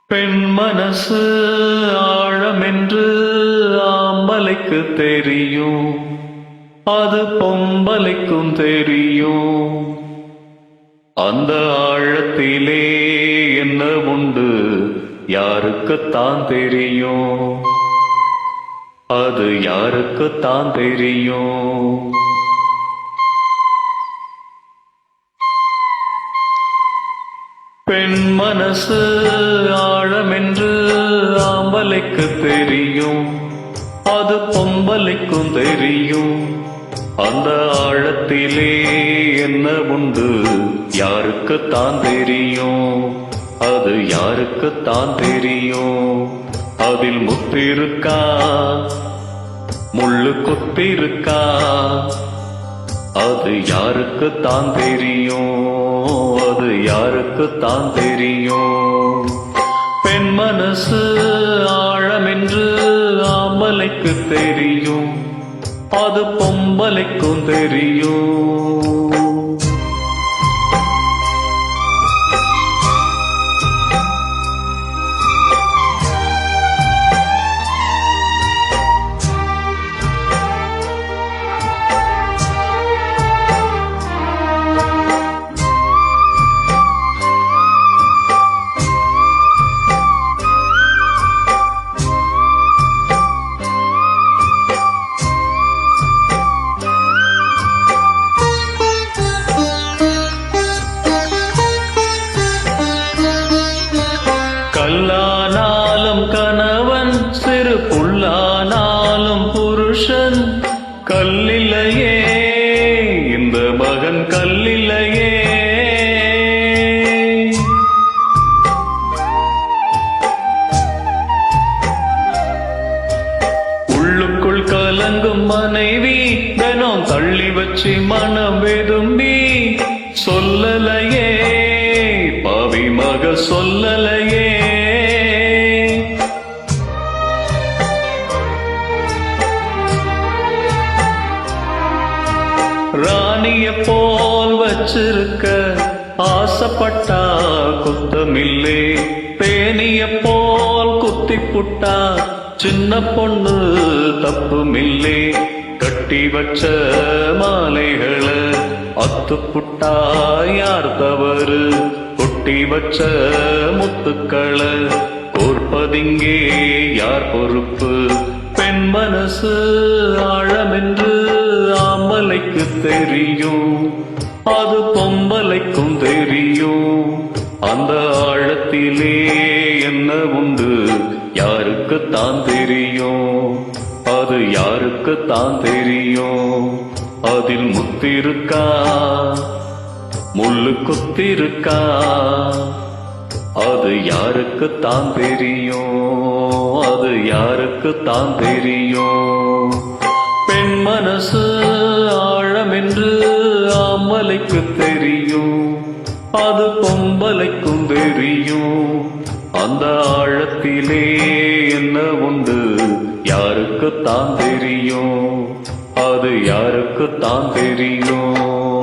பெண் மனசு ஆழமென்று ஆம்பளைக்கு தெரியும், அது பொம்பளைக்கும் தெரியும். அந்த ஆழத்திலே என்ன உண்டு யாருக்குத்தான் தெரியும், அது யாருக்குத்தான் தெரியும். பெண் மனசு ஆழமென்று ஆம்பளைக்கு தெரியும், அது பொம்பளைக்கும் தெரியும். அந்த ஆழத்திலே என்ன உண்டு யாருக்குத்தான் தெரியும், அது யாருக்குத்தான் தெரியும். அதில் முத்திருக்கா முள்ளு கொத்திருக்கா, அது யாருக்குத்தான் தெரியும், அது யாருக்குத்தான் தெரியும். பெண் மனசு ஆழமென்று ஆம்பளைக்கு தெரியும், அது பொம்பளைக்கும் தெரியும். கல்லானாலும் கணவன், சிறு புல்லானாலும் புருஷன். கல்லிலையே இந்த மகன் கல்லிலையே. உள்ளுக்குள் கலங்கும் மனைவி தினம் தள்ளி வச்சு மனம் வெதும்பி சொல்லலையே, பாவி மக சொல்லலையே. ராணிய போல் வச்சிருக்க ஆசைப்பட்டா குத்தமில்லே, தேனிய போல் குத்தி புட்டா சின்ன பொண்ணு தப்புமில்லே. கட்டி வச்ச மாலைகளை அத்து புட்டா யார் தவறு, கொட்டி வச்ச முத்துக்களை கோர்ப்பதிங்கே யார் பொறுப்பு. பெண் மனசு ஆழமென்று ஆம்பளைக்கு தெரியும், அது பொம்பளைக்கும் தெரியும். அந்த ஆழத்திலே என்ன உண்டு யாருக்குத்தான் தெரியும், அது யாருக்குத்தான் தெரியும். அதில் முத்திருக்கா முள்ளு கொத்திருக்கா, அது யாருக்குத்தான் தெரியும், அது யாருக்குத்தான் தெரியும். பெண் மனசு ஆழமென்று ஆம்பளைக்கு தெரியும், அது பொம்பளைக்கும் தெரியும். அந்த ஆழத்திலே என்ன உண்டு யாருக்குத்தான் தெரியும், அது யாருக்குத்தான் தெரியும்.